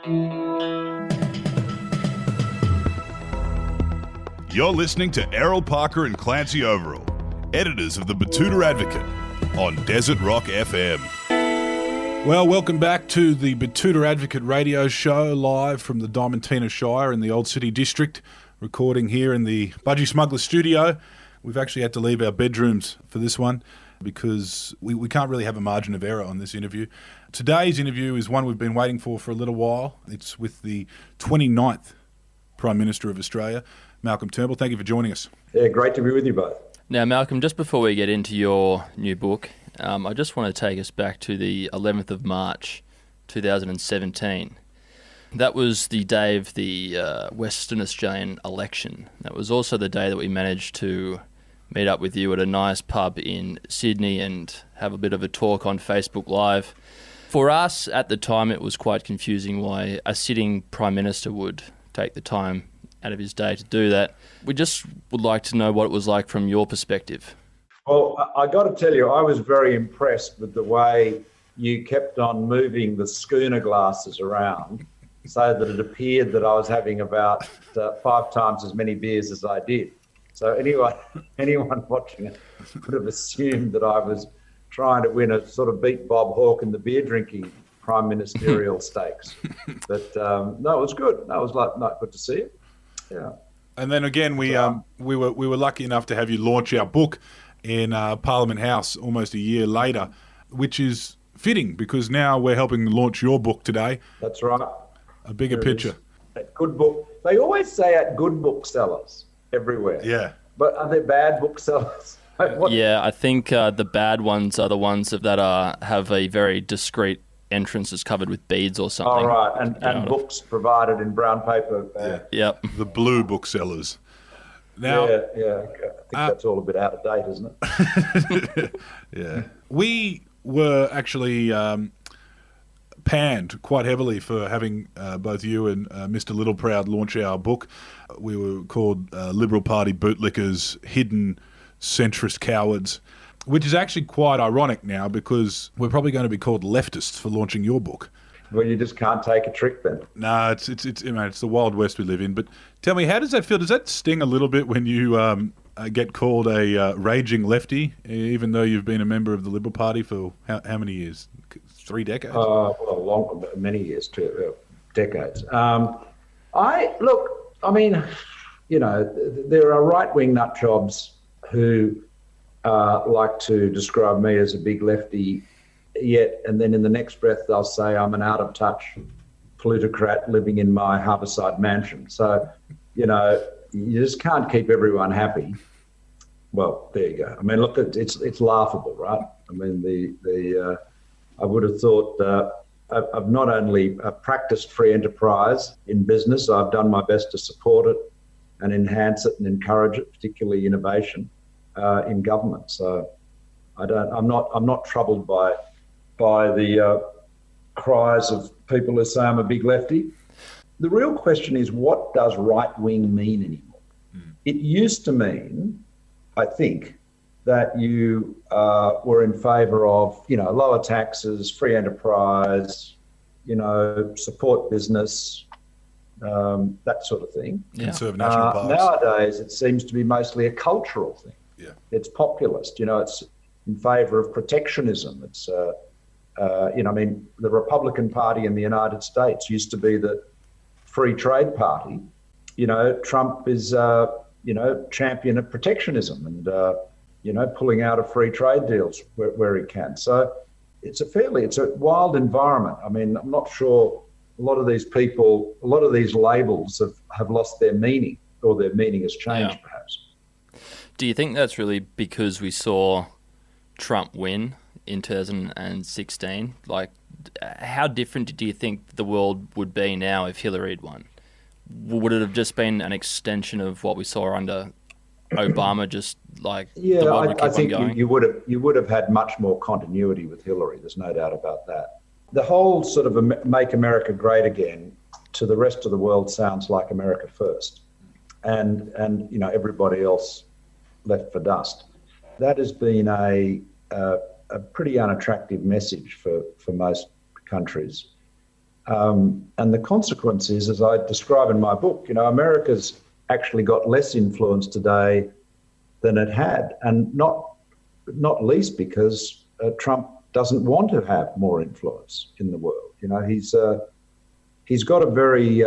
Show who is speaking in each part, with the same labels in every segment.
Speaker 1: You're listening to Errol Parker and Clancy Overall, editors of the Batuta Advocate, on Desert Rock FM.
Speaker 2: Well, welcome back to the Batuta Advocate radio show, live from the Diamantina Shire in the Old City District, recording here in the Budgy Smuggler studio. We've actually had to leave our bedrooms for this one because we can't really have a margin of error on this interview. Today's interview is one we've been waiting for a little while. It's with the 29th Prime Minister of Australia, Malcolm Turnbull. Thank you for joining us.
Speaker 3: Yeah, great to be with you both.
Speaker 4: Now, Malcolm, just before we get into your new book, I just want to take us back to the 11th of March, 2017. That was the day of the Western Australian election. That was also the day that we managed to meet up with you at a nice pub in Sydney and have a bit of a talk on Facebook Live. For us, at the time, it was quite confusing why a sitting Prime Minister would take the time out of his day to do that. We just would like to know what it was like from your perspective.
Speaker 3: Well, I got to tell you, I was very impressed with the way you kept on moving the schooner glasses around so that it appeared that I was having about 5 times as many beers as I did. So anyone watching it would have assumed that I was trying to win a sort of beat Bob Hawke in the beer drinking prime ministerial stakes. But no, it was good. No, it was good to see it. Yeah.
Speaker 2: And then again, we were lucky enough to have you launch our book in Parliament House almost a year later, which is fitting because now we're helping launch your book today.
Speaker 3: That's right.
Speaker 2: A bigger picture.
Speaker 3: Good book. They always say at good booksellers everywhere.
Speaker 2: Yeah.
Speaker 3: But are there bad booksellers?
Speaker 4: Yeah, I think the bad ones are the ones that have a very discreet entrance is covered with beads or something.
Speaker 3: Oh, right, and books provided in brown paper.
Speaker 4: Yep.
Speaker 2: The blue booksellers. Now,
Speaker 3: yeah. Okay. I think that's all a bit out of date, isn't
Speaker 2: it? Yeah. We were actually panned quite heavily for having both you and Mr. Littleproud launch our book. We were called Liberal Party bootlickers, hidden centrist cowards, which is actually quite ironic now because we're probably going to be called leftists for launching your book.
Speaker 3: Well, you just can't take a trick then.
Speaker 2: No, it's the Wild West we live in. But tell me, how does that feel? Does that sting a little bit when you get called a raging lefty, even though you've been a member of the Liberal Party for how many years? 3 decades?
Speaker 3: Many years, decades. There are right-wing nutjobs who like to describe me as a big lefty, and then in the next breath they'll say I'm an out-of-touch plutocrat living in my Harborside mansion. So, you just can't keep everyone happy. Well, there you go. I mean, look, it's laughable, right? I mean, I would have thought I've not only practiced free enterprise in business, I've done my best to support it and enhance it and encourage it, particularly innovation in government. So I'm not troubled by the cries of people who say I'm a big lefty. The real question is, what does right wing mean anymore? It used to mean, I think, that you were in favour of, lower taxes, free enterprise, support business, that sort of thing.
Speaker 2: Yeah. Conserve national parks.
Speaker 3: Nowadays, it seems to be mostly a cultural thing.
Speaker 2: Yeah.
Speaker 3: It's populist. It's in favour of protectionism. It's, the Republican Party in the United States used to be the free trade party. Trump is, champion of protectionism and, pulling out of free trade deals where he can. So it's a wild environment. I mean, I'm not sure a lot of these labels have lost their meaning, or their meaning has changed, perhaps.
Speaker 4: Do you think that's really because we saw Trump win in 2016? Like, how different do you think the world would be now if Hillary had won? Would it have just been an extension of what we saw under Obama, just like the world would keep on going?
Speaker 3: I think you would have had much more continuity with Hillary. There's no doubt about that. The whole sort of Make America Great Again to the rest of the world sounds like America First, and everybody else left for dust. That has been a pretty unattractive message for most countries. And the consequence is, as I describe in my book, America's actually got less influence today than it had, and not least because Trump doesn't want to have more influence in the world. He's got a very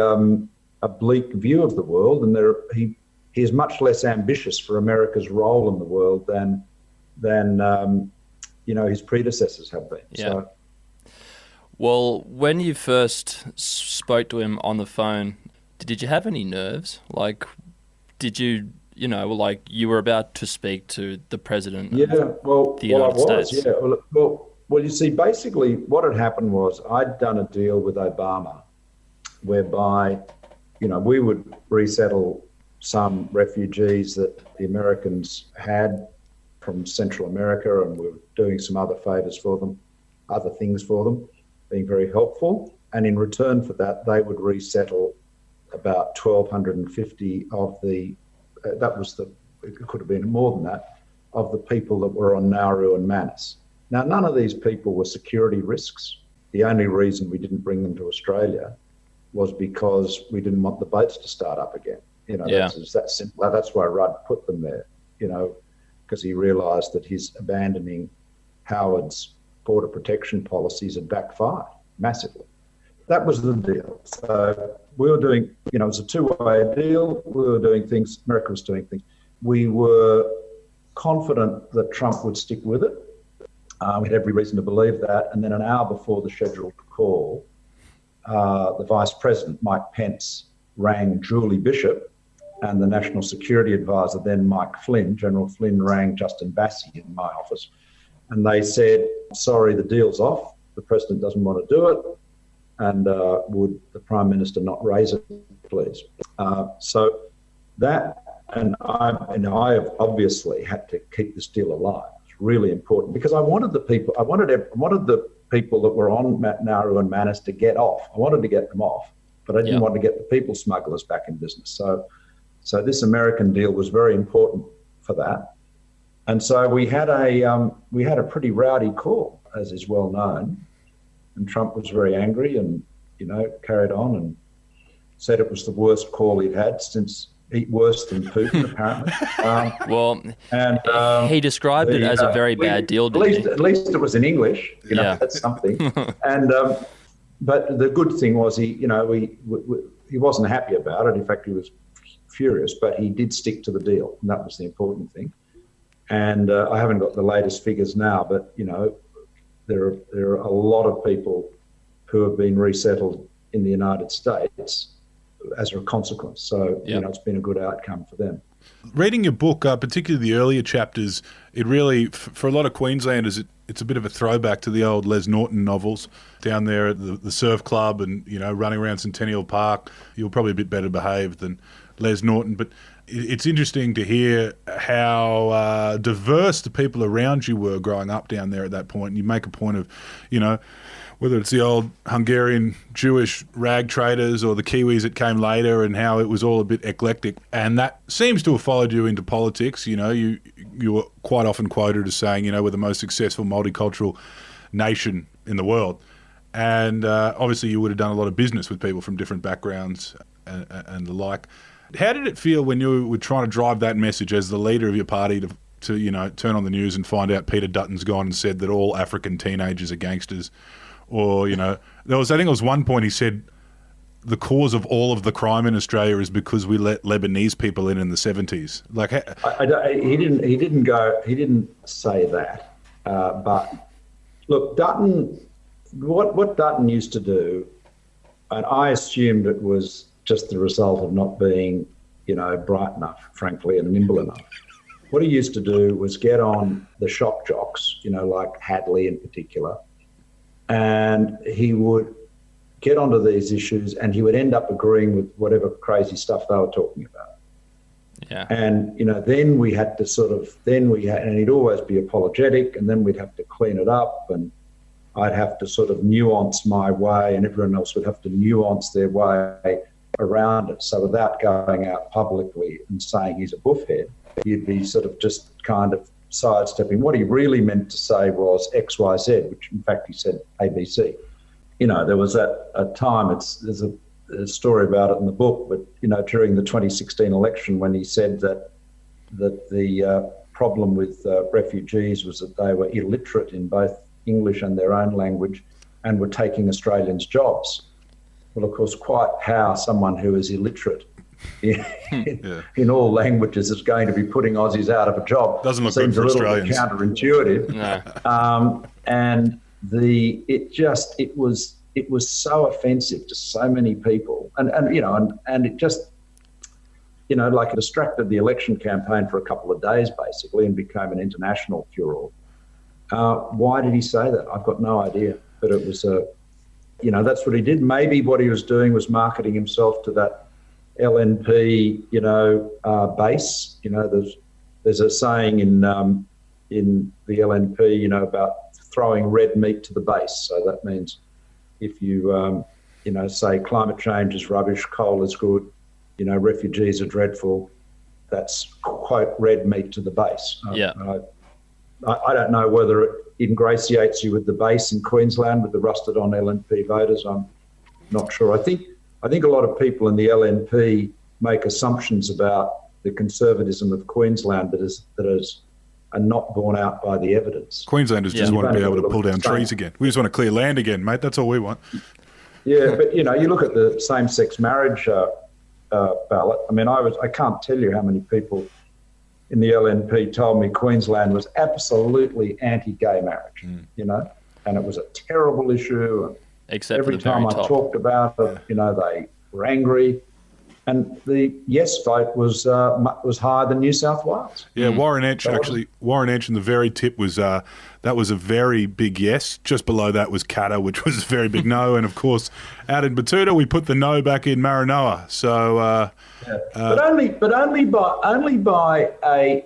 Speaker 3: oblique view of the world, and he is much less ambitious for America's role in the world than his predecessors have been.
Speaker 4: Yeah.
Speaker 3: So,
Speaker 4: well, when you first spoke to him on the phone, did you have any nerves? Like, did you, like you were about to speak to the president of the United States?
Speaker 3: Yeah, well, you see, basically what had happened was I'd done a deal with Obama whereby, we would resettle some refugees that the Americans had from Central America, and we were doing some other favours for them, other things for them, being very helpful. And in return for that, they would resettle about 1,250 of it could have been more than that, of the people that were on Nauru and Manus. Now, none of these people were security risks. The only reason we didn't bring them to Australia was because we didn't want the boats to start up again. It's that simple. That's why Rudd put them there, because he realised that his abandoning Howard's border protection policies had backfired massively. That was the deal. So we were doing, it was a two-way deal. We were doing things, America was doing things. We were confident that Trump would stick with it. We had every reason to believe that. And then an hour before the scheduled call, the Vice President, Mike Pence, rang Julie Bishop, and the National Security Advisor, then Mike Flynn, General Flynn, rang Justin Bassey in my office. And they said, sorry, the deal's off. The President doesn't want to do it. And would the Prime Minister not raise it, please? So that, and I have obviously had to keep this deal alive. It's really important because I wanted the people that were on Nauru and Manus to get off. I wanted to get them off, but I didn't want to get the people smugglers back in business. So this American deal was very important for that. And so we had a pretty rowdy call, as is well known. And Trump was very angry and, carried on and said it was the worst call he'd had since worse than Putin, apparently.
Speaker 4: He described it as a very bad deal, didn't he?
Speaker 3: At least it was in English, that's something. And but the good thing was he wasn't happy about it. In fact, he was furious, but he did stick to the deal, and that was the important thing. And I haven't got the latest figures now, but, there are a lot of people who have been resettled in the United States as a consequence. So, it's been a good outcome for them.
Speaker 2: Reading your book, particularly the earlier chapters, it really, for a lot of Queenslanders, it's a bit of a throwback to the old Les Norton novels down there at the surf club and, running around Centennial Park. You're probably a bit better behaved than Les Norton, but it's interesting to hear how diverse the people around you were growing up down there at that point. And you make a point of, whether it's the old Hungarian Jewish rag traders or the Kiwis that came later, and how it was all a bit eclectic. And that seems to have followed you into politics. You were quite often quoted as saying, we're the most successful multicultural nation in the world. And obviously you would have done a lot of business with people from different backgrounds and the like. How did it feel when you were trying to drive that message as the leader of your party to turn on the news and find out Peter Dutton's gone and said that all African teenagers are gangsters? Or, I think it was one point he said the cause of all of the crime in Australia is because we let Lebanese people in the 70s. Like,
Speaker 3: he didn't say that. But look, Dutton, what Dutton used to do, and I assumed it was just the result of not being, bright enough, frankly, and nimble enough. What he used to do was get on the shock jocks, like Hadley in particular, and he would get onto these issues and he would end up agreeing with whatever crazy stuff they were talking about.
Speaker 4: Yeah.
Speaker 3: And, then we had to and he'd always be apologetic, and then we'd have to clean it up, and I'd have to sort of nuance my way, and everyone else would have to nuance their way around it. So without going out publicly and saying he's a buffhead, you'd be sort of just kind of sidestepping. What he really meant to say was XYZ, which in fact he said ABC. there was a time, there's a story about it in the book, but, during the 2016 election when he said that the problem with refugees was that they were illiterate in both English and their own language and were taking Australians' jobs. Well, of course, quite how someone who is illiterate in all languages is going to be putting Aussies out of a job
Speaker 2: doesn't look good for Australians.
Speaker 3: Seems a little bit counterintuitive.
Speaker 4: No.
Speaker 3: And it was so offensive to so many people, and it just, like it distracted the election campaign for a couple of days basically and became an international furor. Why did he say that? I've got no idea, but it was that's what he did. Maybe what he was doing was marketing himself to that LNP, base. There's a saying in the LNP, about throwing red meat to the base. So that means if you, say climate change is rubbish, coal is good, refugees are dreadful, that's, quote, red meat to the base. I don't know whether it ingratiates you with the base in Queensland with the rusted-on LNP voters. I'm not sure. I think a lot of people in the LNP make assumptions about the conservatism of Queensland that are not borne out by the evidence.
Speaker 2: Queenslanders just want to be able to pull down trees again. We just want to clear land again, mate. That's all we want.
Speaker 3: Yeah, but you look at the same-sex marriage ballot. I mean, I can't tell you how many people in the LNP told me Queensland was absolutely anti-gay marriage, and it was a terrible issue. And
Speaker 4: except
Speaker 3: every
Speaker 4: for the very
Speaker 3: time I
Speaker 4: top.
Speaker 3: talked about it, they were angry. And the yes vote was higher than New South Wales.
Speaker 2: Yeah, Warren Entsch in the very tip was that was a very big yes. Just below that was Katter, which was a very big no. And of course, out in Batuta, we put the no back in Maranoa. So,
Speaker 3: but only by a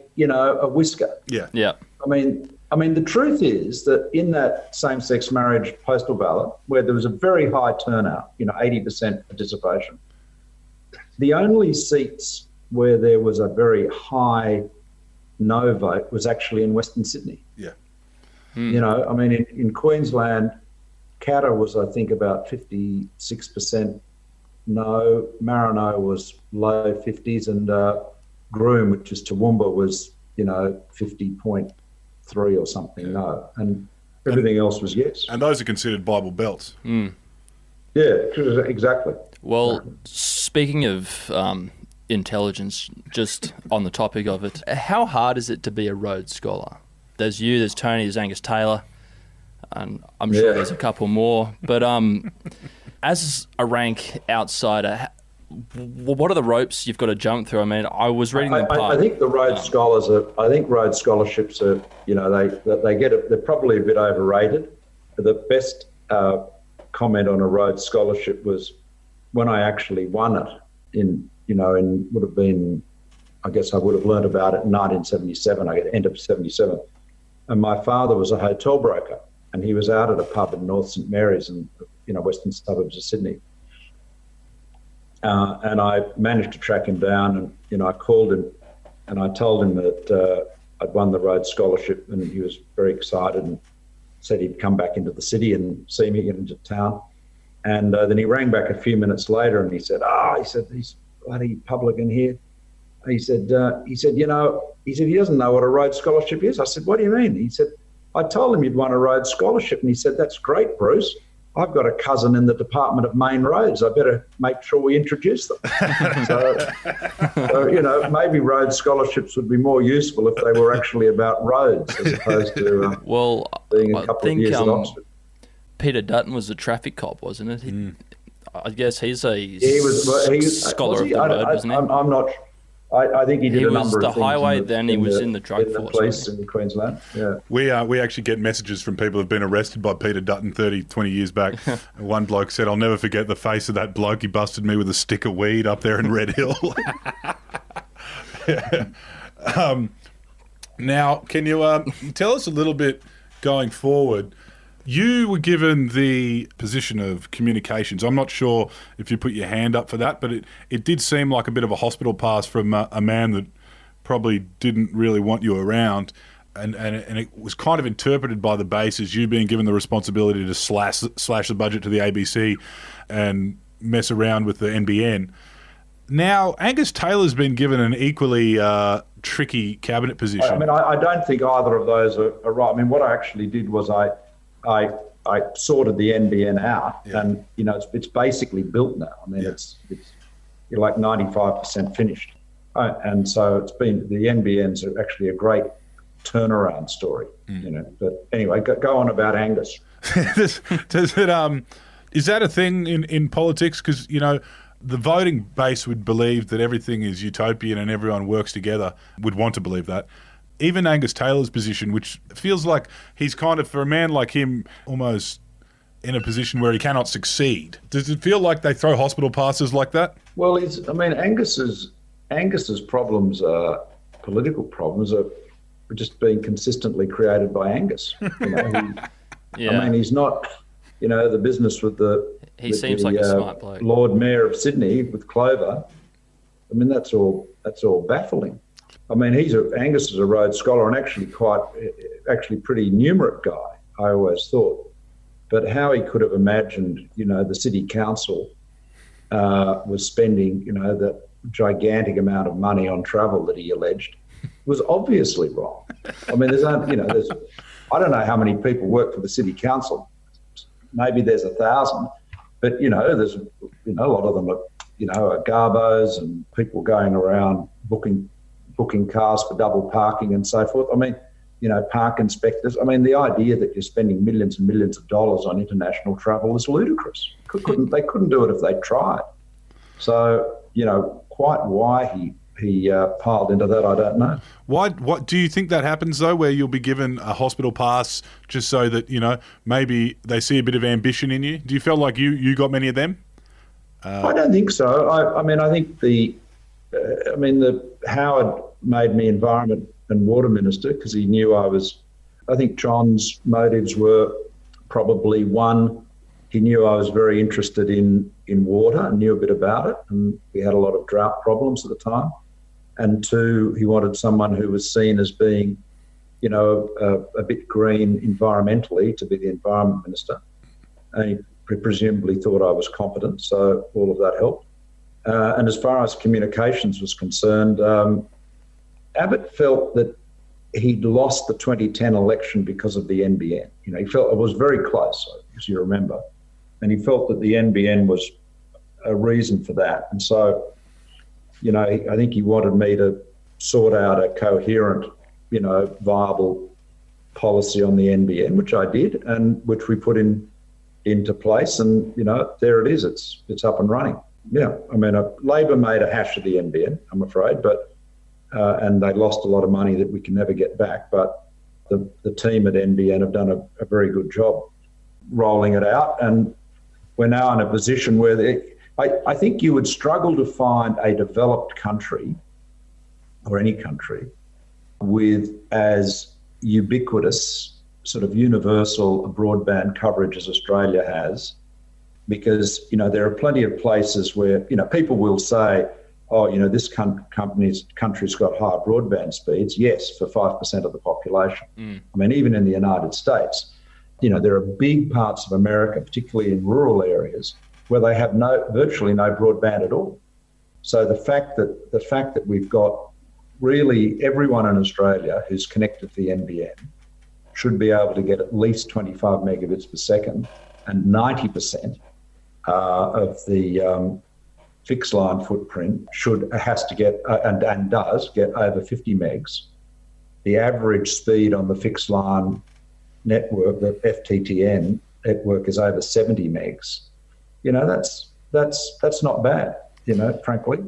Speaker 3: whisker.
Speaker 2: Yeah.
Speaker 4: Yeah.
Speaker 3: I mean, the truth is that in that same-sex marriage postal ballot, where there was a very high turnout, 80% participation, the only seats where there was a very high no vote was actually in Western Sydney.
Speaker 2: Yeah.
Speaker 3: In Queensland, Katter was, I think, about 56% no. Maranoa was low 50s, and Groom, which is Toowoomba, was, 50.3 or something no. And everything else was yes.
Speaker 2: And those are considered Bible belts.
Speaker 4: Mm.
Speaker 3: Yeah, exactly.
Speaker 4: Well, speaking of intelligence, just on the topic of it, how hard is it to be a Rhodes Scholar? There's you, there's Tony, there's Angus Taylor, and I'm sure there's a couple more. But as a rank outsider, what are the ropes you've got to jump through? I mean, I was reading the part.
Speaker 3: I think the Rhodes Scholars Rhodes scholarships are, they're probably a bit overrated. The best comment on a Rhodes Scholarship was when I actually won it would have been, I guess I would have learned about it in 1977, end of 77. And my father was a hotel broker, and he was out at a pub in North St Mary's in, western suburbs of Sydney. And I managed to track him down, and, I called him and I told him that I'd won the Rhodes Scholarship, and he was very excited and said he'd come back into the city and see me, get into town. And then he rang back a few minutes later and he said, he's bloody publican here. He said, he doesn't know what a Rhodes Scholarship is. I said, what do you mean? He said, I told him you'd won a Rhodes Scholarship. And he said, that's great, Bruce. I've got a cousin in the Department of Main Roads. I better make sure we introduce them. so, maybe Rhodes Scholarships would be more useful if they were actually about roads as opposed to being a couple of years at Oxford.
Speaker 4: Peter Dutton was a traffic cop, wasn't it? I guess he's a scholar of the road, wasn't he?
Speaker 3: I'm not. I think he did a number of things.
Speaker 4: He was the highway, then he was in the drug force.
Speaker 3: The police in Queensland, yeah.
Speaker 2: We actually get messages from people who've been arrested by Peter Dutton 30, 20 years back. One bloke said, I'll never forget the face of that bloke. He busted me with a stick of weed up there in Red Hill. Now, can you tell us a little bit going forward? You were given the position of communications. I'm not sure if you put your hand up for that, but it did seem like a bit of a hospital pass from a man that probably didn't really want you around. and it was kind of interpreted by the base as you being given the responsibility to slash the budget to the ABC and mess around with the NBN. Now, Angus Taylor's been given an equally tricky cabinet position.
Speaker 3: I mean, I don't think either of those are right. I mean, what I actually did was I sorted the NBN out, and it's basically built now. I mean, you're like 95% finished, and so it's been, the NBN's are actually a great turnaround story. But anyway, go on about Angus.
Speaker 2: Does it is that a thing in politics? Because the voting base would believe that everything is utopian and everyone works together, would want to believe that. Even Angus Taylor's position, which feels like he's kind of, for a man like him, almost in a position where he cannot succeed. Does it feel like they throw hospital passes like that?
Speaker 3: Well, Angus's problems are political problems are just being consistently created by Angus. I mean, he's not, the business with the...
Speaker 4: He seems like a smart bloke.
Speaker 3: Lord Mayor of Sydney with Clover. I mean, that's all baffling. I mean, Angus is a Rhodes Scholar and actually pretty numerate guy, I always thought. But how he could have imagined, the city council was spending, that gigantic amount of money on travel that he alleged was obviously wrong. I mean, I don't know how many people work for the city council. Maybe there's 1,000. But, there's, a lot of them are garbos and people going around booking cars for double parking and so forth. I mean, park inspectors. I mean, the idea that you're spending millions and millions of dollars on international travel is ludicrous. They couldn't do it if they tried. So, quite why he piled into that, I don't know.
Speaker 2: What do you think that happens though, where you'll be given a hospital pass just so that maybe they see a bit of ambition in you? Do you feel like you got many of them?
Speaker 3: I don't think so. I think Howard made me Environment and Water Minister because he knew I think John's motives were probably, one, he knew I was very interested in water and knew a bit about it, and we had a lot of drought problems at the time. And two, he wanted someone who was seen as being, a bit green environmentally to be the Environment Minister. And he presumably thought I was competent, so all of that helped. And as far as communications was concerned, Abbott felt that he'd lost the 2010 election because of the NBN. He felt it was very close, as you remember, and he felt that the NBN was a reason for that. And so, I think he wanted me to sort out a coherent, viable policy on the NBN, which I did, and which we put into place. And, there it is. It's up and running. Yeah, I mean, Labor made a hash of the NBN, I'm afraid, but and they lost a lot of money that we can never get back. But the team at NBN have done a very good job rolling it out, and we're now in a position where I think you would struggle to find a developed country, or any country, with as ubiquitous, sort of universal broadband coverage as Australia has. Because, there are plenty of places where, people will say, this country's got higher broadband speeds. Yes, for 5% of the population. I mean, even in the United States, there are big parts of America, particularly in rural areas, where they have virtually no broadband at all. So the fact that we've got really everyone in Australia who's connected to the NBN should be able to get at least 25 megabits per second, and 90% of the fixed line footprint has to get and does get over 50 megs. The average speed on the fixed line network, the FTTN network, is over 70 megs. That's not bad, frankly,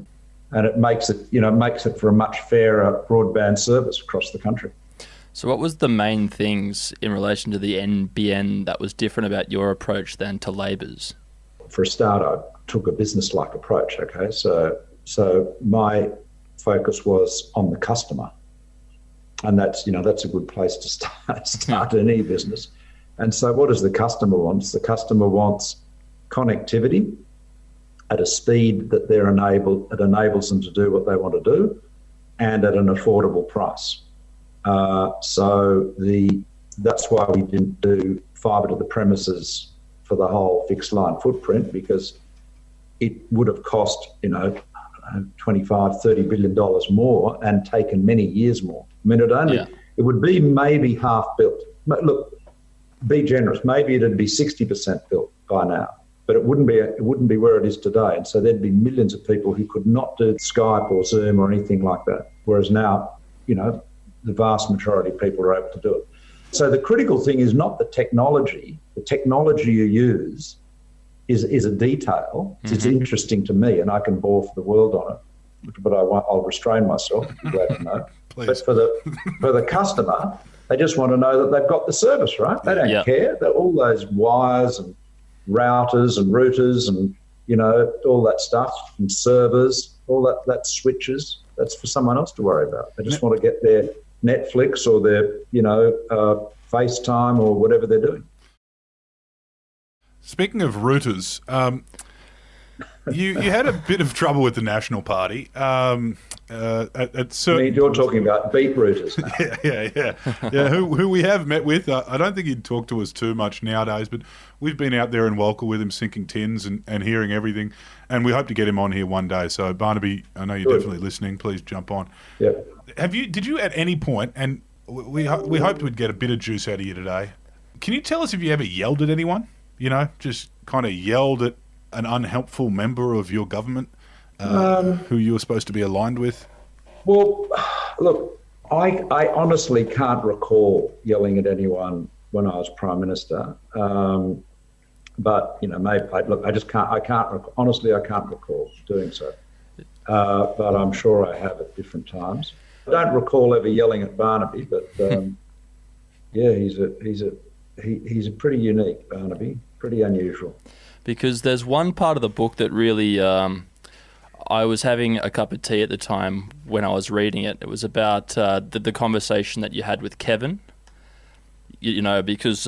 Speaker 3: and it makes it for a much fairer broadband service across the country.
Speaker 4: So what was the main things in relation to the NBN that was different about your approach than to Labor's?
Speaker 3: For a start, I took a business-like approach, okay? So my focus was on the customer. And that's a good place to start any business. And so what does the customer want? The customer wants connectivity at a speed that it enables them to do what they want to do, and at an affordable price. That's why we didn't do fibre to the premises for the whole fixed line footprint, because it would have cost, $25, $30 billion more and taken many years more. I mean, it would be maybe half built. Look, be generous. Maybe it'd be 60% built by now, but it wouldn't be where it is today. And so there'd be millions of people who could not do Skype or Zoom or anything like that. Whereas now, the vast majority of people are able to do it. So the critical thing is not the technology. The technology you use is a detail. Mm-hmm. It's interesting to me, and I can bore for the world on it, but I'll restrain myself. I'm glad to know. But for the customer, they just want to know that they've got the service, right? They don't care. They're all those wires and routers and routers and all that stuff and servers, all that switches. That's for someone else to worry about. They just want to get their Netflix or their FaceTime or whatever they're doing.
Speaker 2: Speaking of routers, you had a bit of trouble with the National Party. At certain...
Speaker 3: You're talking about beat routers now.
Speaker 2: Yeah. Who we have met with. I don't think he'd talk to us too much nowadays, but we've been out there in Walker with him, sinking tins and hearing everything, and we hope to get him on here one day. So Barnaby, I know you're definitely listening. Please jump on.
Speaker 3: Yeah.
Speaker 2: Did you at any point, and we hoped we'd get a bit of juice out of you today, can you tell us if you ever yelled at anyone? Just kind of yelled at an unhelpful member of your government who you were supposed to be aligned with?
Speaker 3: Well, look, I honestly can't recall yelling at anyone when I was Prime Minister. But, maybe, I just can't, honestly, I can't recall doing so. But I'm sure I have at different times. I don't recall ever yelling at Barnaby, but he's a pretty unique Barnaby, pretty unusual.
Speaker 4: Because there's one part of the book that really, I was having a cup of tea at the time when I was reading it. It was about the conversation that you had with Kevin. Because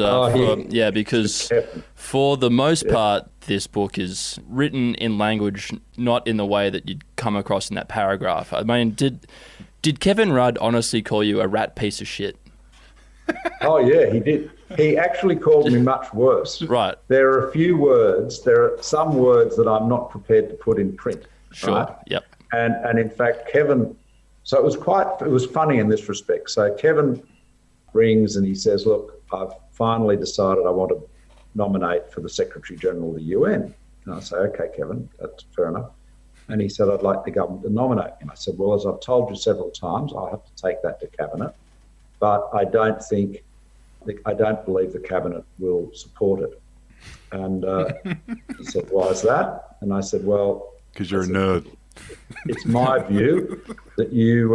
Speaker 4: for the most part, this book is written in language not in the way that you'd come across in that paragraph. I mean, did Kevin Rudd honestly call you a rat piece of shit?
Speaker 3: Oh, yeah, he did. He actually called me much worse.
Speaker 4: Right.
Speaker 3: There are some words that I'm not prepared to put in print.
Speaker 4: Sure, right? Yep.
Speaker 3: And in fact, Kevin, so it was funny in this respect. So Kevin rings and he says, look, I've finally decided I want to nominate for the Secretary General of the UN. And I say, okay, Kevin, that's fair enough. And he said, I'd like the government to nominate me. And I said, well, as I've told you several times, I'll have to take that to Cabinet. But I don't believe the Cabinet will support it. And he said, why is that? And I said, well...
Speaker 2: Because you're a nerd.
Speaker 3: It's my view that you've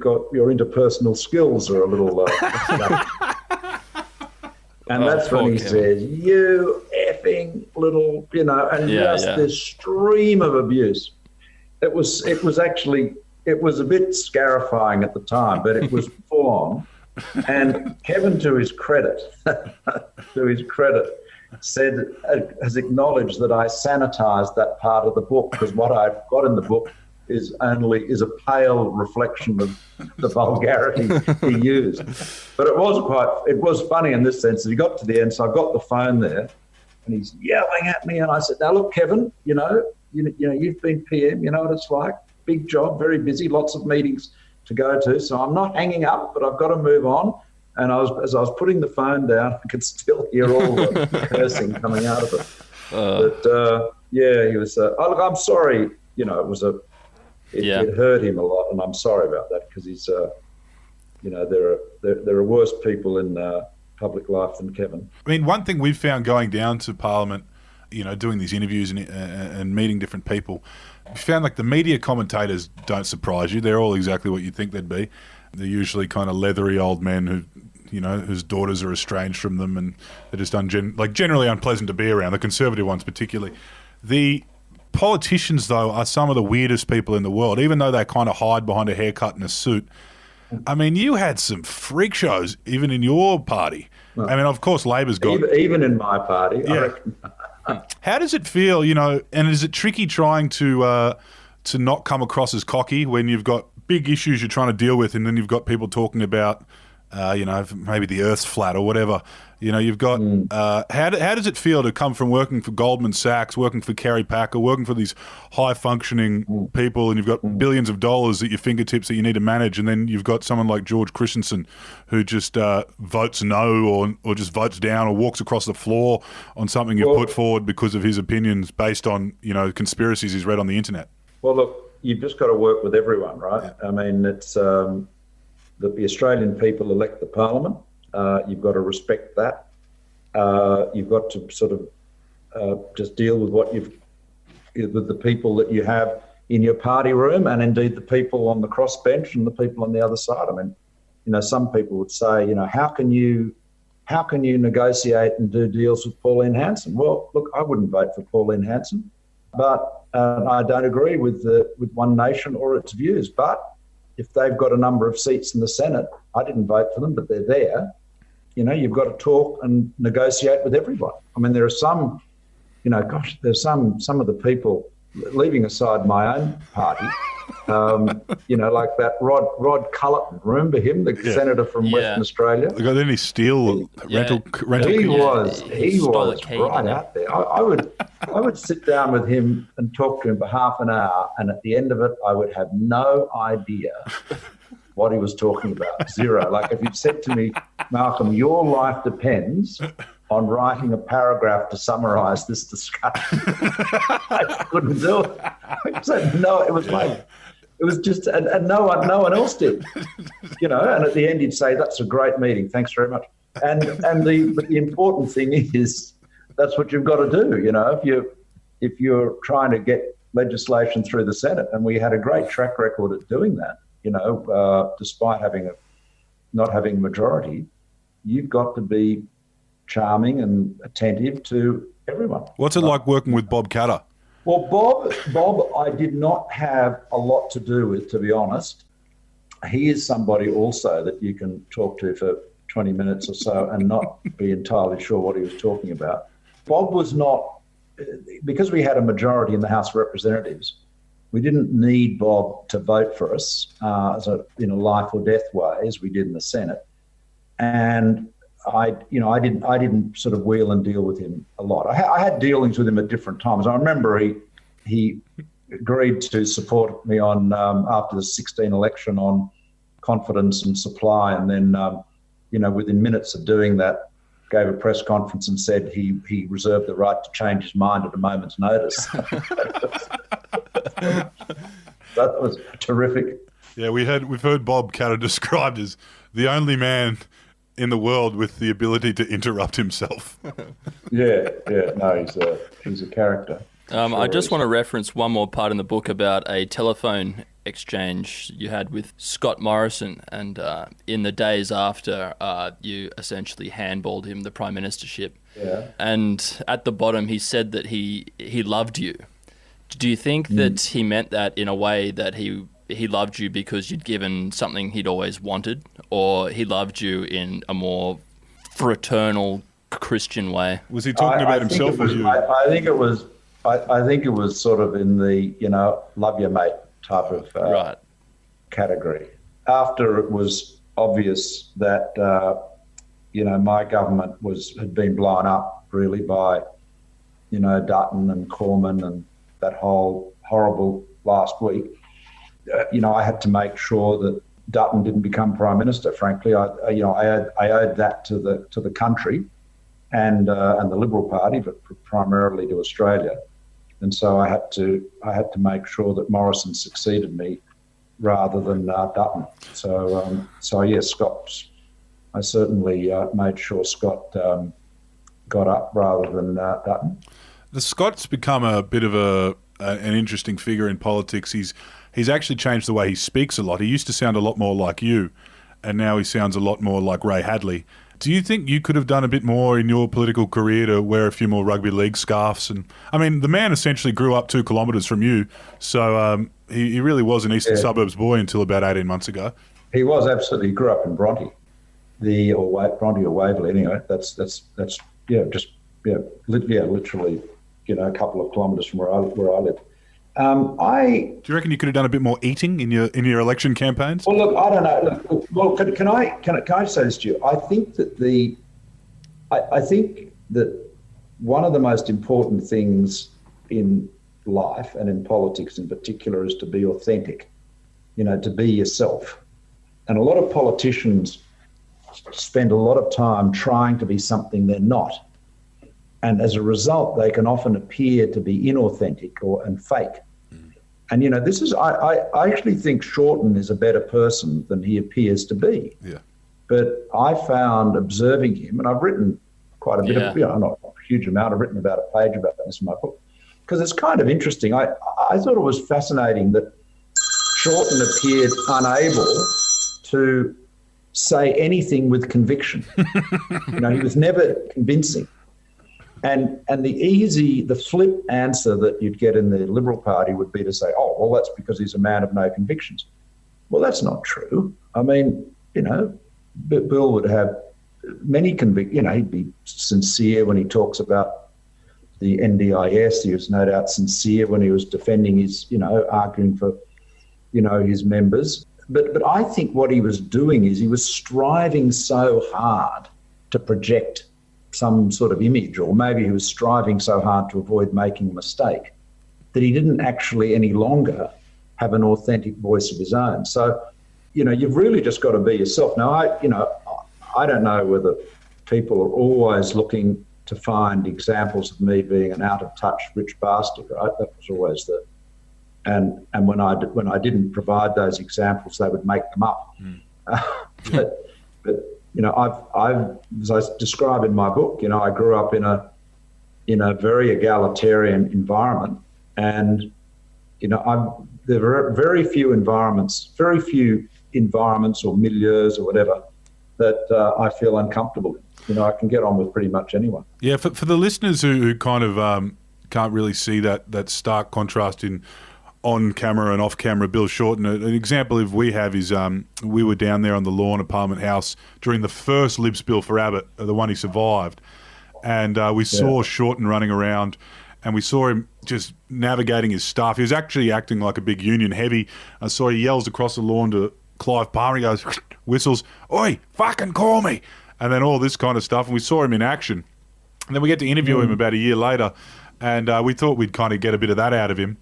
Speaker 3: got your interpersonal skills are a little... and that's when he says, you effing little, this stream of abuse. It was a bit scarifying at the time, but it was full on. And Kevin, to his credit, has acknowledged that I sanitised that part of the book, because what I've got in the book is a pale reflection of the vulgarity he used. But it was funny in this sense that he got to the end, so I got the phone there, and he's yelling at me, and I said, now look, Kevin, you've been PM, you know what it's like. Big job, very busy, lots of meetings to go to. So I'm not hanging up, but I've got to move on. And as I was putting the phone down, I could still hear all the cursing coming out of it. He was. Look, I'm sorry. It hurt him a lot, and I'm sorry about that, because he's. There are worse people in public life than Kevin.
Speaker 2: I mean, one thing we've found going down to Parliament, doing these interviews and meeting different people, we found like the media commentators don't surprise you. They're all exactly what you'd think they'd be. They're usually kind of leathery old men whose daughters are estranged from them, and they're just generally unpleasant to be around, the Conservative ones particularly. The politicians, though, are some of the weirdest people in the world, even though they kind of hide behind a haircut and a suit. I mean, you had some freak shows even in your party. Well, I mean, of course, Labor's got...
Speaker 3: Even in my party,
Speaker 2: yeah.
Speaker 3: I reckon.
Speaker 2: How does it feel, and is it tricky trying to not come across as cocky when you've got big issues you're trying to deal with, and then you've got people talking about, maybe the Earth's flat or whatever. You've got how does it feel to come from working for Goldman Sachs, working for Kerry Packer, working for these high-functioning people, and you've got billions of dollars at your fingertips that you need to manage, and then you've got someone like George Christensen who just votes no or just votes down or walks across the floor on something you've put forward because of his opinions based on conspiracies he's read on the internet?
Speaker 3: Well, look, you've just got to work with everyone, right? Yeah. I mean, it's the Australian people elect the parliament. You've got to respect that. You've got to sort of just deal with with the people that you have in your party room, and indeed the people on the crossbench and the people on the other side. I mean, some people would say, how can you negotiate and do deals with Pauline Hanson? Well, look, I wouldn't vote for Pauline Hanson, but I don't agree with One Nation or its views. But if they've got a number of seats in the Senate, I didn't vote for them, but they're there. You've got to talk and negotiate with everyone. I mean, there are some, there's some of the people, leaving aside my own party, like that Rod Culleton. Remember him, the senator from Western Australia?
Speaker 2: Got any steel rental?
Speaker 3: He was right out there. I would sit down with him and talk to him for half an hour, and at the end of it, I would have no idea what he was talking about. Zero. Like if you'd said to me, Malcolm, your life depends on writing a paragraph to summarise this discussion, I couldn't do it. I said, no, it was just, and no one else did, and at the end he'd say, that's a great meeting, thanks very much. But the important thing is, that's what you've got to do, if you're trying to get legislation through the Senate, and we had a great track record at doing that, despite not having a majority, you've got to be charming and attentive to everyone.
Speaker 2: What's it like working with Bob Katter?
Speaker 3: Well, Bob, I did not have a lot to do with, to be honest. He is somebody also that you can talk to for 20 minutes or so and not be entirely sure what he was talking about. Bob was not, because we had a majority in the House of Representatives, we didn't need Bob to vote for us in a life or death way as we did in the Senate. And I didn't sort of wheel and deal with him a lot. I had dealings with him at different times. I remember he agreed to support me on after the 2016 election on confidence and supply, and then within minutes of doing that, gave a press conference and said he reserved the right to change his mind at a moment's notice. That was terrific.
Speaker 2: Yeah, we've heard Bob Katter described as the only man in the world with the ability to interrupt himself.
Speaker 3: No, he's a character.
Speaker 4: I just want to reference one more part in the book about a telephone exchange you had with Scott Morrison, and in the days after, you essentially handballed him the prime ministership.
Speaker 3: Yeah.
Speaker 4: And at the bottom, he said that he loved you. Do you think that he meant that in a way that he loved you because you'd given something he'd always wanted, or he loved you in a more fraternal Christian way?
Speaker 2: Was he talking about himself or you?
Speaker 3: I think it was sort of in the love your mate type of category. After it was obvious that my government had been blown up really by Dutton and Cormann and that whole horrible last week. I had to make sure that Dutton didn't become Prime Minister. Frankly, I owed that to the country and the Liberal Party, but primarily to Australia. And so I had to make sure that Morrison succeeded me rather than Dutton. So yes, Scott. I certainly made sure Scott got up rather than Dutton.
Speaker 2: The Scott's become a bit of an interesting figure in politics. He's actually changed the way he speaks a lot. He used to sound a lot more like you, and now he sounds a lot more like Ray Hadley. Do you think you could have done a bit more in your political career to wear a few more rugby league scarves? And I mean, the man essentially grew up 2 kilometres from you, so he really was an eastern suburbs boy until about 18 months ago.
Speaker 3: He was absolutely. He grew up in Bronte, Bronte or Waverley. Anyway, that's literally, a couple of kilometres from where I live.
Speaker 2: Do you reckon you could have done a bit more eating in your election campaigns?
Speaker 3: Well, look, I don't know. Look, well, can I say this to you? I think that one of the most important things in life and in politics in particular is to be authentic. To be yourself. And a lot of politicians spend a lot of time trying to be something they're not. And as a result, they can often appear to be inauthentic and fake. And, this is, I actually think Shorten is a better person than he appears to be.
Speaker 2: Yeah. But
Speaker 3: I found observing him, and I've written quite a bit of, not a huge amount, I've written about a page about this in my book, because it's kind of interesting. I thought it was fascinating that Shorten appeared unable to say anything with conviction. He was never convincing. And the flip answer that you'd get in the Liberal Party would be to say, oh, well, that's because he's a man of no convictions. Well, that's not true. I mean, Bill would have many convictions. He'd be sincere when he talks about the NDIS. He was no doubt sincere when he was defending his, arguing for, his members. But I think what he was doing is he was striving so hard to project some sort of image, or maybe he was striving so hard to avoid making a mistake that he didn't actually any longer have an authentic voice of his own. So, you've really just got to be yourself. Now, I don't know whether people are always looking to find examples of me being an out-of-touch rich bastard, right? That was always the... And when I didn't provide those examples, they would make them up. But I've as I describe in my book, I grew up in a very egalitarian environment, and there are very few environments or milieus or whatever that I feel uncomfortable in. I can get on with pretty much anyone.
Speaker 2: Yeah, for the listeners who kind of can't really see that stark contrast in on-camera and off-camera Bill Shorten, an example of we have is we were down there on the lawn of Parliament House during the first Libs bill for Abbott, the one he survived, and we saw Shorten running around, and we saw him just navigating his stuff. He was actually acting like a big union heavy. I saw he yells across the lawn to Clive Palmer. He goes, whistles, "Oi, fucking call me," and then all this kind of stuff. And we saw him in action. And then we get to interview him about a year later, and we thought we'd kind of get a bit of that out of him.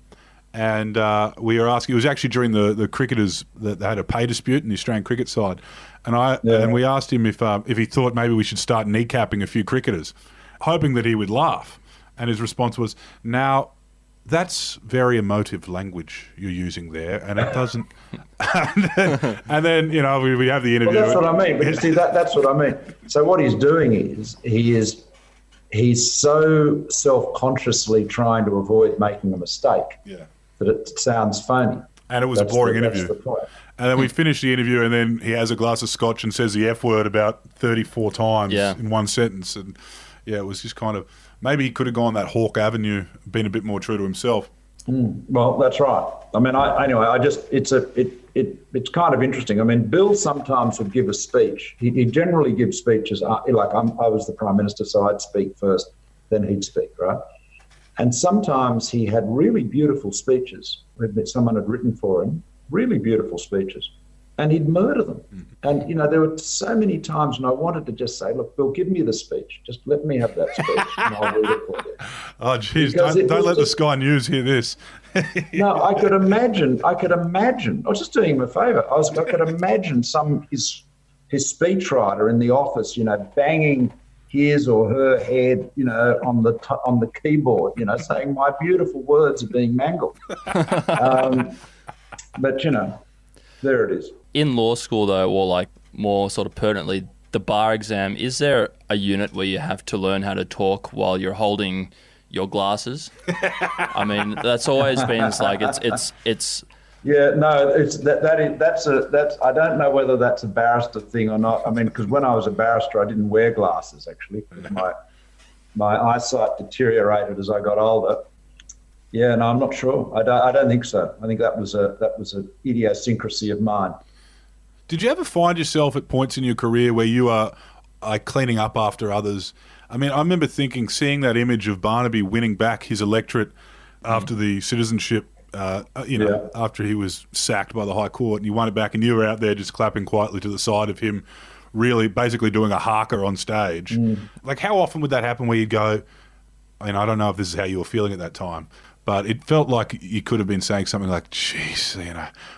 Speaker 2: And we were asking, it was actually during the cricketers that they had a pay dispute in the Australian cricket side. And we asked him if he thought maybe we should start kneecapping a few cricketers, hoping that he would laugh. And his response was, "Now, that's very emotive language you're using there, and it doesn't..." and then we have the interview.
Speaker 3: Well, that's what I mean. But you see, that's what I mean. So what he's doing is he's so self-consciously trying to avoid making a mistake. Yeah. That it sounds phony.
Speaker 2: And it was a boring interview.
Speaker 3: That's the point.
Speaker 2: And then we finish the interview, and then he has a glass of scotch and says the F word about 34 times in one sentence. And it was just kind of, maybe he could have gone that Hawke Avenue, been a bit more true to himself.
Speaker 3: Well, that's right. I mean, it's kind of interesting. I mean, Bill sometimes would give a speech. He generally gives speeches I was the Prime Minister, so I'd speak first, then he'd speak, right? And sometimes he had really beautiful speeches that someone had written for him, really beautiful speeches, and he'd murder them. And, there were so many times when I wanted to just say, "Look, Bill, give me the speech. Just let me have that speech and I'll read it for you."
Speaker 2: Oh, geez, don't let the Sky News hear this.
Speaker 3: No, I could imagine. I was just doing him a favour. I could imagine his speechwriter in the office, banging his or her head, on the keyboard, saying, "My beautiful words are being mangled." But there it is.
Speaker 4: In law school, though, or more sort of pertinently, the bar exam, is there a unit where you have to learn how to talk while you're holding your glasses? I mean, that's always been it's.
Speaker 3: Yeah, no, that's I don't know whether that's a barrister thing or not. I mean, because when I was a barrister, I didn't wear glasses actually. My eyesight deteriorated as I got older. Yeah, no, I'm not sure. I don't think so. I think that was a idiosyncrasy of mine.
Speaker 2: Did you ever find yourself at points in your career where you are cleaning up after others? I mean, I remember seeing that image of Barnaby winning back his electorate after the citizenship after he was sacked by the High Court, and you won it back, and you were out there just clapping quietly to the side of him, really basically doing a haka on stage. Like, how often would that happen where you'd go, I mean, I don't know if this is how you were feeling at that time, but it felt like you could have been saying something like, "Jeez,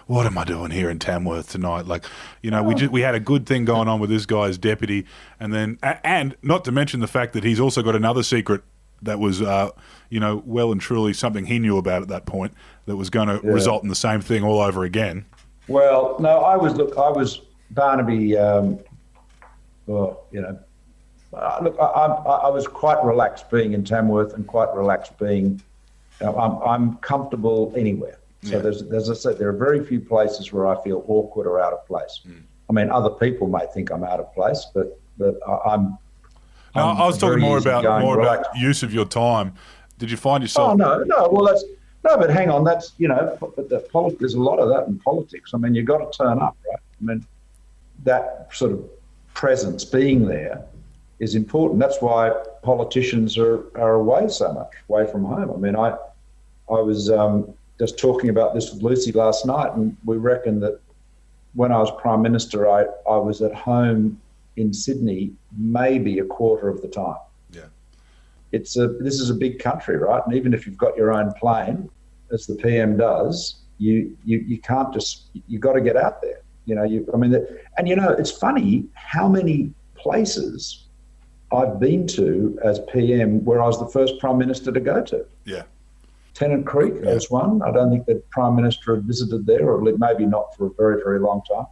Speaker 2: what am I doing here in Tamworth tonight?" Like, we had a good thing going on with this guy as deputy, and not to mention the fact that he's also got another secret that was, well and truly something he knew about at that point that was going to result in the same thing all over again.
Speaker 3: Well, no, I was Barnaby. I was quite relaxed being in Tamworth and quite relaxed being. I'm comfortable anywhere. So as I said, there are very few places where I feel awkward or out of place. I mean, other people may think I'm out of place, but I'm.
Speaker 2: No, I was talking more about use of your time. Did you find yourself?
Speaker 3: Oh no. Well, but hang on. That's there's a lot of that in politics. I mean, you've got to turn up, right? I mean, that sort of presence, being there, is important. That's why politicians are away so much, away from home. I mean, I was just talking about this with Lucy last night, and we reckon that when I was Prime Minister, I was at home in Sydney maybe a quarter of the time.
Speaker 2: Yeah,
Speaker 3: this is a big country, right? And even if you've got your own plane, as the PM does, you can't you got to get out there. It's funny how many places I've been to as PM where I was the first Prime Minister to go to.
Speaker 2: Yeah.
Speaker 3: Tennant Creek was one. I don't think the Prime Minister had visited there, or maybe not for a very, very long time.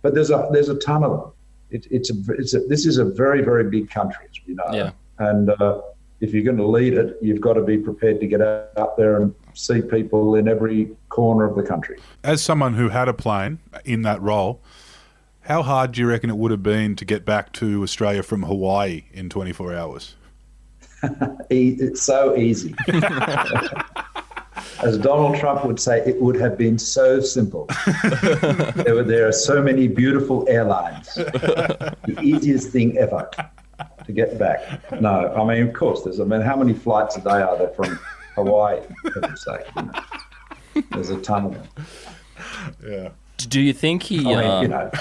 Speaker 3: But there's a ton of them. This is a very, very big country, as we know.
Speaker 4: Yeah.
Speaker 3: And if you're going to lead it, you've got to be prepared to get out there and see people in every corner of the country.
Speaker 2: As someone who had a plane in that role, how hard do you reckon it would have been to get back to Australia from Hawaii in 24 hours?
Speaker 3: It's so easy. As Donald Trump would say, it would have been so simple. There are so many beautiful airlines. The easiest thing ever to get back. No, I mean, of course, how many flights a day are there from Hawaii, for heaven's sake? There's a ton of them.
Speaker 2: Yeah.
Speaker 4: Do you think he?
Speaker 3: I'm not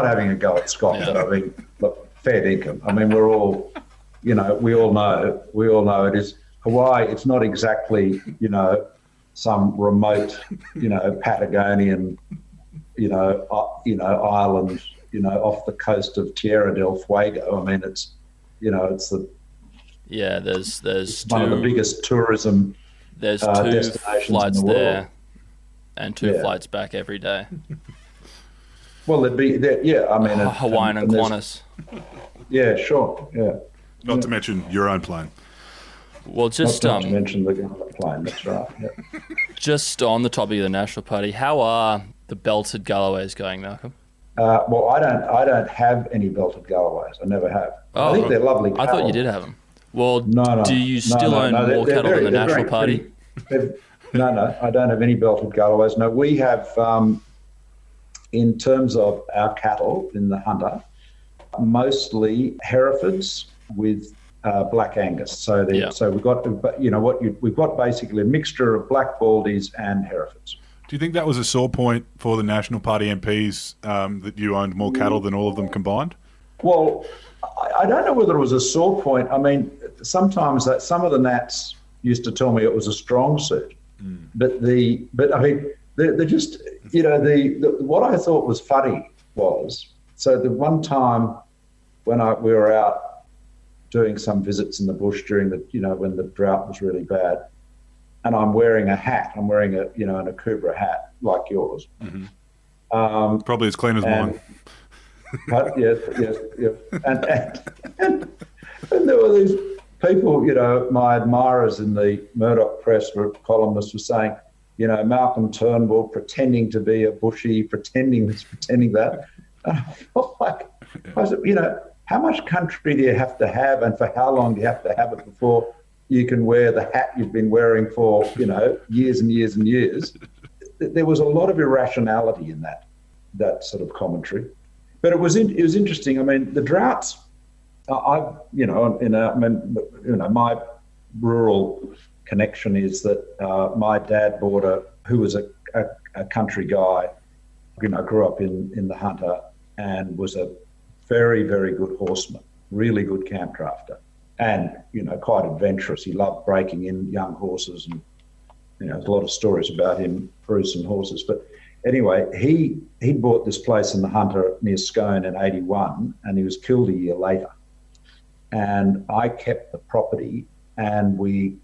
Speaker 3: having a go at Scott, but I mean, look, fair dinkum. I mean, we're all, we all know it is Hawaii. It's not exactly, some remote, Patagonian, island, off the coast of Tierra del Fuego. I mean, it's the
Speaker 4: there's
Speaker 3: one of the biggest tourism.
Speaker 4: There's two
Speaker 3: destinations
Speaker 4: flights
Speaker 3: in the
Speaker 4: there.
Speaker 3: world.
Speaker 4: And two flights back every day.
Speaker 3: Well, there'd be,
Speaker 4: Hawaiian and Qantas.
Speaker 3: Yeah, sure, yeah.
Speaker 2: Not to mention your own plane.
Speaker 4: Well, just
Speaker 3: not to mention the government plane. That's right. Yeah.
Speaker 4: Just on the topic of the National Party, how are the belted Galloways going, Malcolm?
Speaker 3: Well, I don't have any belted Galloways. I never have. I think they're lovely cattle.
Speaker 4: I thought you did have them. Well,
Speaker 3: no.
Speaker 4: Do you still own more cattle than the National Party?
Speaker 3: No, I don't have any belted Galloways. No, we have, in terms of our cattle in the Hunter, mostly Herefords with Black Angus. So we've got, we've got basically a mixture of Black Baldies and Herefords.
Speaker 2: Do you think that was a sore point for the National Party MPs, that you owned more cattle than all of them combined?
Speaker 3: Well, I don't know whether it was a sore point. I mean, sometimes some of the Nats used to tell me it was a strong suit. But I mean, they're just, what I thought was funny was, so the one time when we were out doing some visits in the bush during when the drought was really bad, and I'm wearing a hat. I'm wearing an Akubra hat like yours.
Speaker 2: Mm-hmm. Probably as clean as mine.
Speaker 3: But yes. And there were these people, my admirers in the Murdoch press, columnists, were saying, Malcolm Turnbull pretending to be a bushy, pretending this, pretending that. And I felt like, I said, how much country do you have to have, and for how long do you have to have it before you can wear the hat you've been wearing for, years and years and years? There was a lot of irrationality in that sort of commentary. But it was interesting. I mean, the droughts, my rural connection is that my dad who was a country guy, grew up in the Hunter and was a very, very good horseman, really good camp drafter, and, quite adventurous. He loved breaking in young horses, and, there's a lot of stories about him, Bruce, and horses. But anyway, he bought this place in the Hunter near Scone in 81, and he was killed a year later. And I kept the property, and we,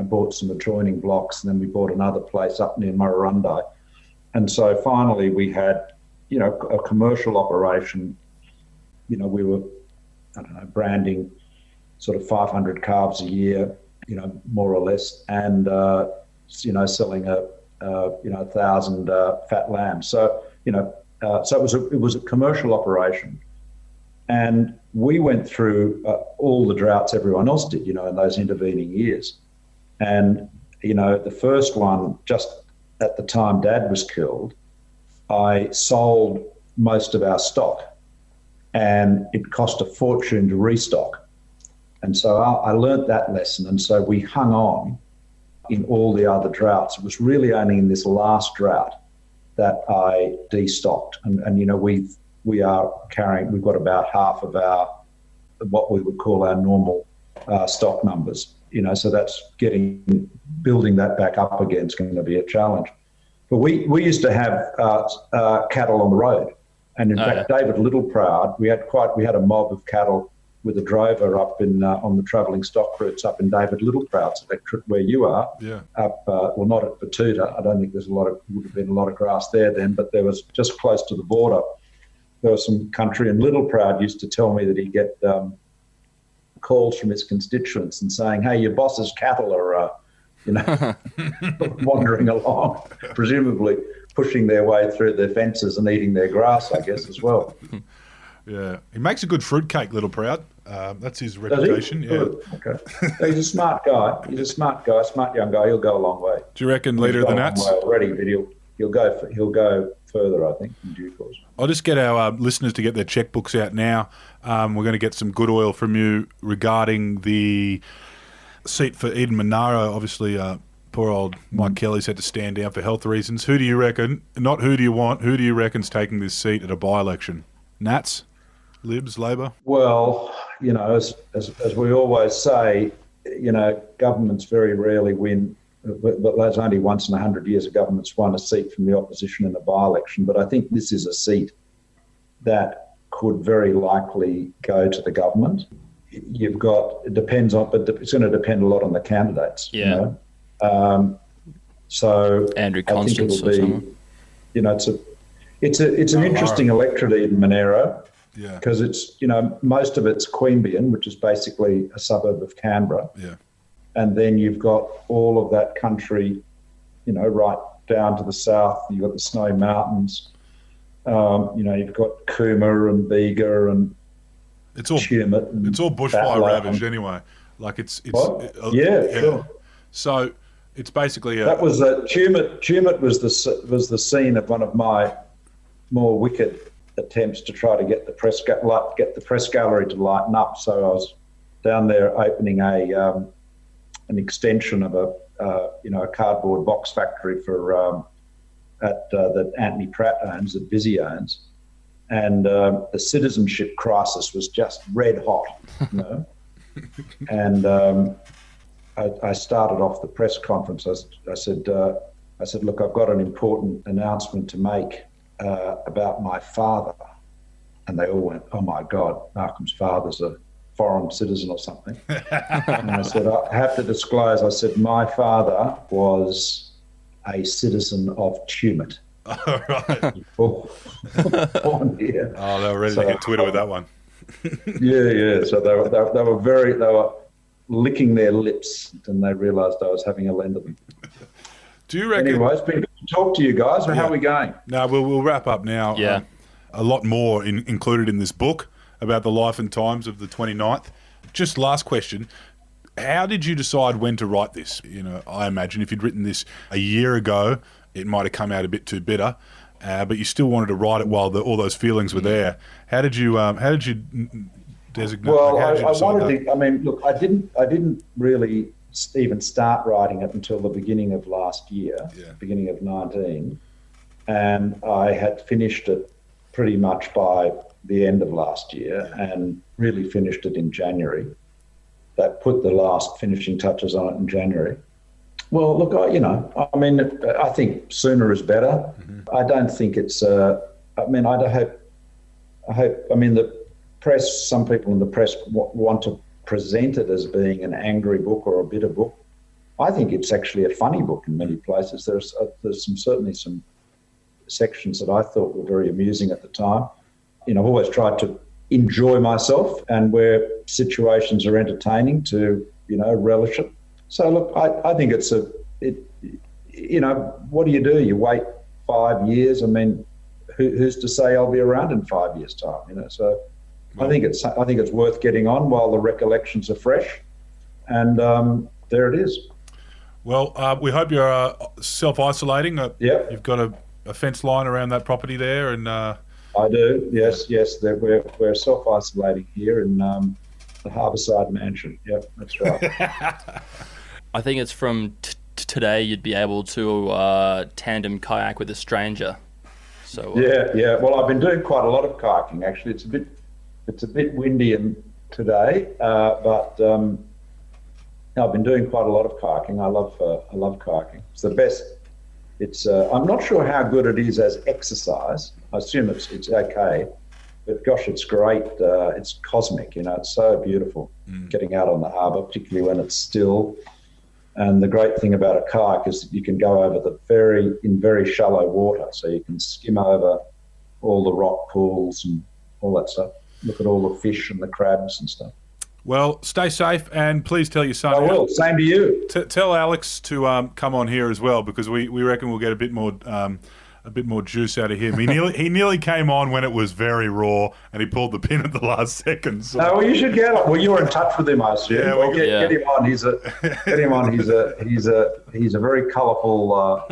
Speaker 3: bought some adjoining blocks, and then we bought another place up near Murrurundi. And so finally we had, a commercial operation. We were, branding sort of 500 calves a year, more or less, and, selling 1,000 fat lambs. So, so it was a commercial operation. And we went through all the droughts everyone else did, in those intervening years. And, the first one, just at the time Dad was killed, I sold most of our stock, and it cost a fortune to restock. And so I learnt that lesson. And so we hung on in all the other droughts. It was really only in this last drought that I destocked. And we've got about half of what we would call our normal stock numbers. So that's building that back up again is going to be a challenge. But we used to have cattle on the road, and in fact, David Littleproud, we had a mob of cattle with a drover up on the travelling stock routes up in David Littleproud's electorate, where you are.
Speaker 2: Yeah.
Speaker 3: Up, not at Batuta. I don't think would have been a lot of grass there then, but there was just close to the border. There was some country, and Littleproud used to tell me that he'd get calls from his constituents and saying, "Hey, your boss's cattle are, wandering along, presumably pushing their way through the fences and eating their grass, I guess, as well."
Speaker 2: Yeah, he makes a good fruitcake, Littleproud. That's his reputation. Yeah.
Speaker 3: Okay. He's a smart guy. He's a smart young guy. He'll go a long way.
Speaker 2: Do you reckon leader of the Nats?
Speaker 3: Already, but he'll go further, I think, in due course.
Speaker 2: I'll just get our listeners to get their checkbooks out now. We're going to get some good oil from you regarding the seat for Eden Monaro. Obviously, poor old Mike Kelly's had to stand down for health reasons. Who do you reckon? Not who do you want? Who do you reckon's taking this seat at a by-election? Nats, Libs, Labor?
Speaker 3: Well, as we always say, governments very rarely win. But there's only once in 100 years a government's won a seat from the opposition in a by-election. But I think this is a seat that could very likely go to the government. It depends on, but it's going to depend a lot on the candidates.
Speaker 4: Yeah.
Speaker 3: So
Speaker 4: Andrew
Speaker 3: I think
Speaker 4: Constance
Speaker 3: it'll be, it's an interesting electorate in Monaro.
Speaker 2: Yeah.
Speaker 3: Because it's, most of it's Queanbeyan, which is basically a suburb of Canberra.
Speaker 2: Yeah. And
Speaker 3: then you've got all of that country, right down to the south. You've got the Snowy Mountains. You've got Cooma and Bega and
Speaker 2: it's all
Speaker 3: Tumut.
Speaker 2: It's all bushfire ravaged anyway. Like it's
Speaker 3: sure.
Speaker 2: So it's basically
Speaker 3: that was Tumut was the scene of one of my more wicked attempts to try to get the press gallery to lighten up. So I was down there opening an extension of a cardboard box factory for that Anthony Pratt owns, that Busy owns, and the citizenship crisis was just red hot, And I started off the press conference. I said, look, I've got an important announcement to make about my father, and they all went, "Oh my God, Malcolm's father's a foreign citizen or something." And I said, I have to disclose, I said, my father was a citizen of Tumut.
Speaker 2: All right.
Speaker 3: Born here.
Speaker 2: Oh, they were ready to hit Twitter with that one.
Speaker 3: Yeah. So they were licking their lips, and they realised I was having a lend of them.
Speaker 2: Do you reckon?
Speaker 3: Anyway, it's been good to talk to you guys. How are we going?
Speaker 2: No, we'll wrap up now.
Speaker 4: Yeah.
Speaker 2: A lot more included in this book about the life and times of the 29th. Just last question. How did you decide when to write this? I imagine if you'd written this a year ago, it might have come out a bit too bitter, but you still wanted to write it while all those feelings were there. How did you designate?
Speaker 3: Well,
Speaker 2: Like, how did you
Speaker 3: I
Speaker 2: decide
Speaker 3: wanted
Speaker 2: that?
Speaker 3: to. I mean, look, I didn't really even start writing it until the beginning of last year, beginning of 19, and I had finished it pretty much by the end of last year, and really finished it in January. That put the last finishing touches on it in January. Well, look, I think sooner is better. I don't think it's. I hope. I mean, the press. Some people in the press want to present it as being an angry book or a bitter book. I think it's actually a funny book in many places. There's certainly some sections that I thought were very amusing at the time. I've always tried to enjoy myself, and where situations are entertaining, to relish it. So look, I think what do? You wait 5 years. I mean, who's to say I'll be around in 5 years' time? So I think it's worth getting on while the recollections are fresh, and there it is.
Speaker 2: Well, we hope you're self-isolating.
Speaker 3: Yeah,
Speaker 2: you've got a fence line around that property there, and
Speaker 3: I do. Yes. We're self-isolating here in the Harbourside Mansion. Yep, that's right.
Speaker 4: I think it's from today you'd be able to tandem kayak with a stranger. So
Speaker 3: yeah. Well, I've been doing quite a lot of kayaking actually. It's a bit windy today, but I've been doing quite a lot of kayaking. I love kayaking. It's the best. It's I'm not sure how good it is as exercise. I assume it's okay, but gosh, it's great. It's cosmic. It's so beautiful getting out on the harbour, particularly when it's still. And the great thing about a kayak is that you can go over in very shallow water, so you can skim over all the rock pools and all that stuff. Look at all the fish and the crabs and stuff.
Speaker 2: Well, stay safe, and please tell your son.
Speaker 3: I will. Same to you.
Speaker 2: Tell Alex to come on here as well, because we reckon we'll get a bit more juice out of him. He nearly came on when it was very raw, and he pulled the pin at the last second. So.
Speaker 3: No, well, you should get on. Well, you were in touch with him, I assume.
Speaker 2: Yeah,
Speaker 3: get him on. He's a very colourful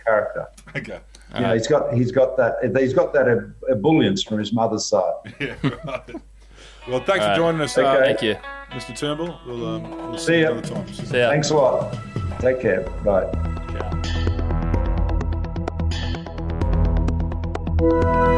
Speaker 3: character.
Speaker 2: Okay.
Speaker 3: He's got that ebullience from his mother's side.
Speaker 2: Yeah, right. Well, thanks for joining us.
Speaker 3: Okay.
Speaker 4: Thank you,
Speaker 2: Mr. Turnbull. We'll
Speaker 3: see you
Speaker 2: another time.
Speaker 4: See ya.
Speaker 3: Thanks a lot. Take care. Bye.
Speaker 4: Ciao.